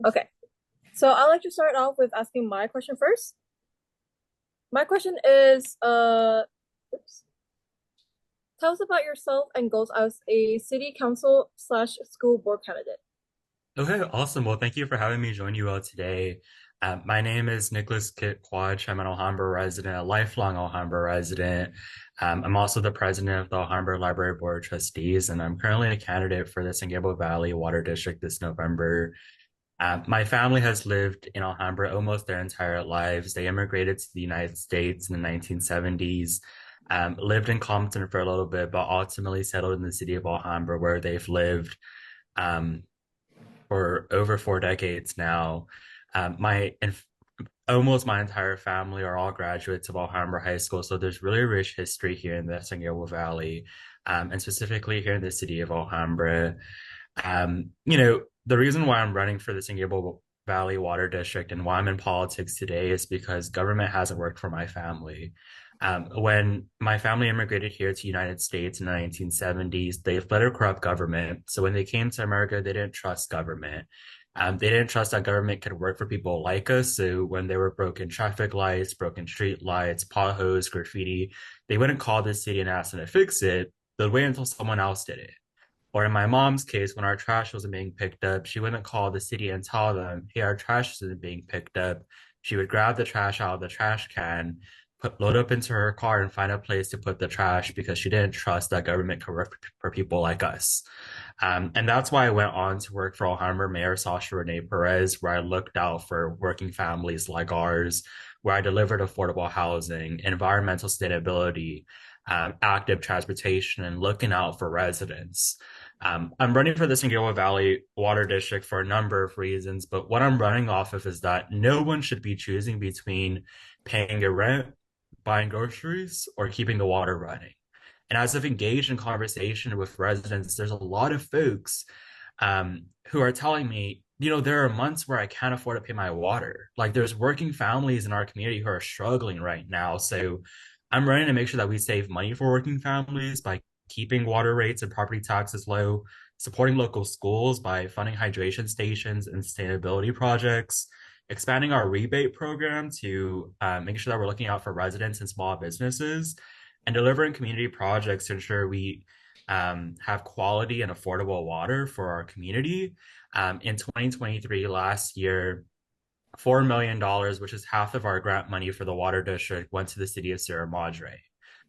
Okay, so I'd like to start off with asking my question first. My question is, oops. Tell us about yourself and goals as a city council slash school board candidate. Okay, awesome. Well, thank you for having me join you all today. My name is Nicolas Kiet Quach. I'm an Alhambra resident, a lifelong Alhambra resident. I'm also the president of the Alhambra Library Board of Trustees, and I'm currently a candidate for the San Gabriel Valley Water District this November. My family has lived in Alhambra almost their entire lives. They immigrated to the United States in the 1970s, lived in Compton for a little bit, but ultimately settled in the city of Alhambra, where they've lived. Um, for over 4 decades now. My and almost my entire family are all graduates of Alhambra High School, so there's really rich history here in the San Gabriel Valley, and specifically here in the city of Alhambra. The reason why I'm running for the San Gabriel Valley Water District and why I'm in politics today is because government hasn't worked for my family. When my family immigrated here to the United States in the 1970s, they fled a corrupt government. So when they came to America, they didn't trust government. They didn't trust that government could work for people like us. So when there were broken traffic lights, broken street lights, potholes, graffiti, they wouldn't call the city and ask them to fix it. They'd wait until someone else did it. Or in my mom's case, when our trash wasn't being picked up, she wouldn't call the city and tell them, hey, our trash isn't being picked up. She would grab the trash out of the trash can, load up into her car and find a place to put the trash because she didn't trust that government could work for people like us. And that's why I went on to work for Alhambra Mayor Sasha Renee Perez, where I looked out for working families like ours, where I delivered affordable housing, environmental sustainability, active transportation, and looking out for residents. I'm running for the San Gabriel Valley Water District for a number of reasons, but what I'm running off of is that no one should be choosing between paying a rent, buying groceries, or keeping the water running. And as I've engaged in conversation with residents, there's a lot of folks who are telling me, there are months where I can't afford to pay my water. Like there's working families in our community who are struggling right now. So I'm running to make sure that we save money for working families by keeping water rates and property taxes low, supporting local schools by funding hydration stations and sustainability projects, expanding our rebate program to make sure that we're looking out for residents and small businesses, and delivering community projects to ensure we have quality and affordable water for our community. In 2023, last year, $4 million, which is half of our grant money for the water district, went to the city of Sierra Madre.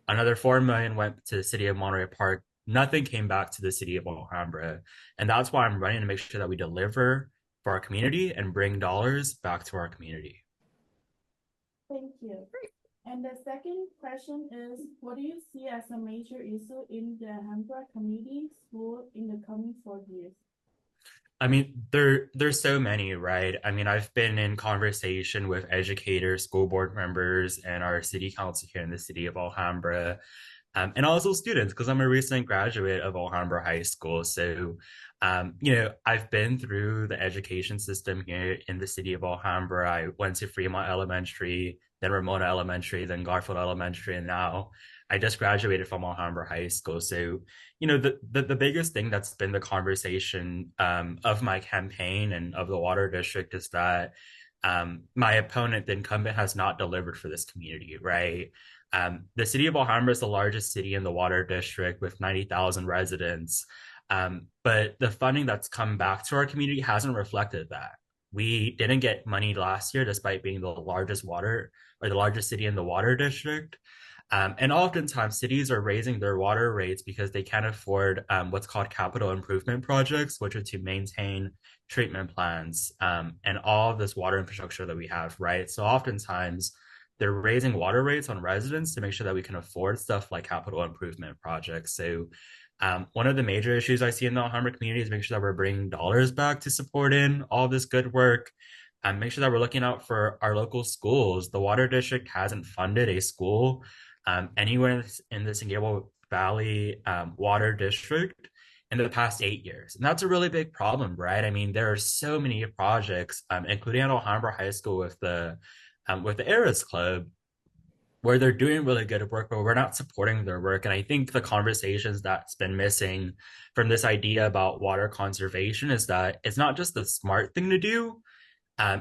Another 4 million went to the city of Monterey Park. Nothing came back to the city of Alhambra. And that's why I'm running to make sure that we deliver for our community and bring dollars back to our community. Thank you. And the second question is, what do you see as a major issue in the Alhambra Community School in the coming 4 years? I mean, there's so many, right? I mean, I've been in conversation with educators, school board members, and our city council here in the city of Alhambra, and also students, because I'm a recent graduate of Alhambra High School. So, I've been through the education system here in the city of Alhambra. I went to Fremont Elementary, then Ramona Elementary, then Garfield Elementary, and now I just graduated from Alhambra High School. So, the biggest thing that's been the conversation of my campaign and of the water district is that my opponent, the incumbent, has not delivered for this community, right? The city of Alhambra is the largest city in the water district with 90,000 residents. But the funding that's come back to our community hasn't reflected that. We didn't get money last year despite being the largest water or the largest city in the water district. And oftentimes cities are raising their water rates because they can't afford what's called capital improvement projects, which are to maintain treatment plants and all of this water infrastructure that we have, right? So oftentimes they're raising water rates on residents to make sure that we can afford stuff like capital improvement projects. So one of the major issues I see in the Alhambra community is making sure that we're bringing dollars back to support in all this good work and make sure that we're looking out for our local schools. The water district hasn't funded a school anywhere in the San Gabriel Valley Water District in the past 8 years. And that's a really big problem, right? I mean, there are so many projects, including at Alhambra High School with the Eras Club. where they're doing really good work, but we're not supporting their work. And I think the conversations that's been missing from this idea about water conservation is that it's not just the smart thing to do,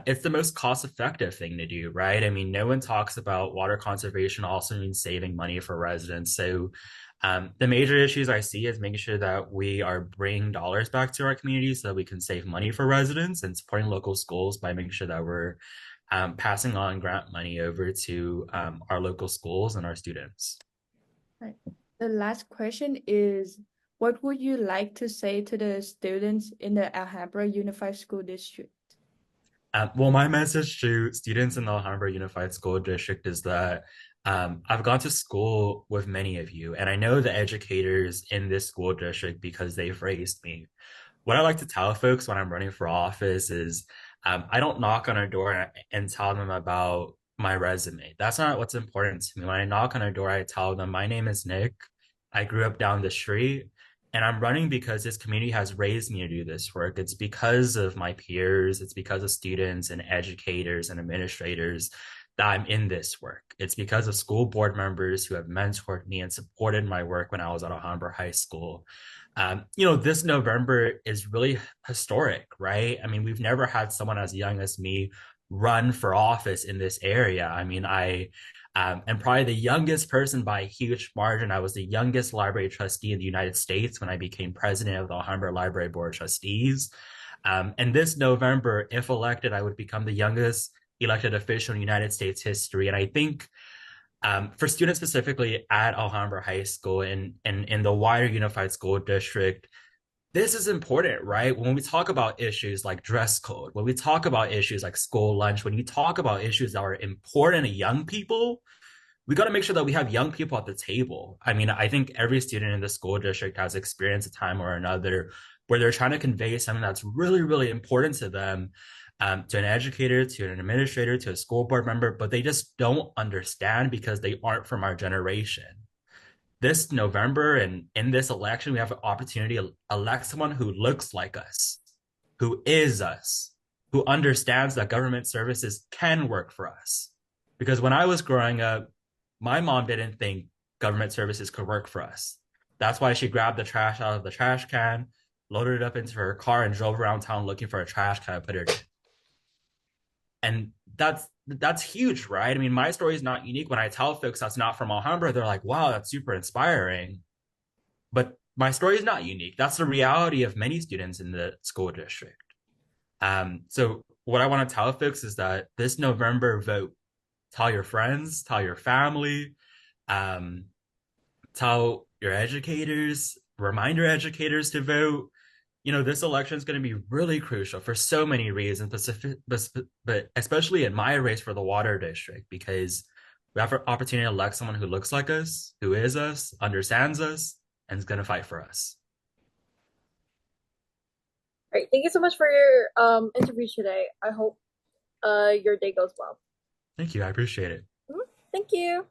it's the most cost effective thing to do, right? I mean, no one talks about water conservation also means saving money for residents. So, the major issues I see is making sure that we are bringing dollars back to our community so that we can save money for residents and supporting local schools by making sure that we're passing on grant money over to our local schools and our students. Right. The last question is, what would you like to say to the students in the Alhambra Unified School District? Well, my message to students in the Alhambra Unified School District is that I've gone to school with many of you, and I know the educators in this school district because they've raised me. What I like to tell folks when I'm running for office is I don't knock on a door and tell them about my resume. That's not what's important to me. When I knock on a door, I tell them, my name is Nick. I grew up down the street, and I'm running because this community has raised me to do this work. It's because of my peers, it's because of students and educators and administrators that I'm in this work. It's because of school board members who have mentored me and supported my work when I was at Alhambra High School. This November is really historic, right? I mean, we've never had someone as young as me run for office in this area. I mean, I am probably the youngest person by a huge margin. I was the youngest library trustee in the United States when I became president of the Alhambra Library Board of Trustees. And this November, if elected, I would become the youngest elected official in United States history. And I think for students specifically at Alhambra High School and in the wider unified school district, this is important, right? When we talk about issues like dress code, when we talk about issues like school lunch, when we talk about issues that are important to young people, we got to make sure that we have young people at the table. I mean, I think every student in the school district has experienced a time or another where they're trying to convey something that's really, really important to them, to an educator, to an administrator, to a school board member, but they just don't understand because they aren't from our generation. This November and in this election, we have an opportunity to elect someone who looks like us, who is us, who understands that government services can work for us. Because when I was growing up, my mom didn't think government services could work for us. That's why she grabbed the trash out of the trash can, loaded it up into her car, and drove around town looking for a trash can to put it in. And that's huge, right? I mean, my story is not unique. When I tell folks that's not from Alhambra, they're like, wow, that's super inspiring. But my story is not unique. That's the reality of many students in the school district. So what I want to tell folks is that this November, vote. Tell your friends, tell your family, um, tell your educators, remind your educators to vote. This election is going to be really crucial for so many reasons, but especially in my race for the water district, because we have an opportunity to elect someone who looks like us, who is us, understands us, and is going to fight for us. All right, thank you so much for your interview today. I hope your day goes well. Thank you. I appreciate it. Thank you.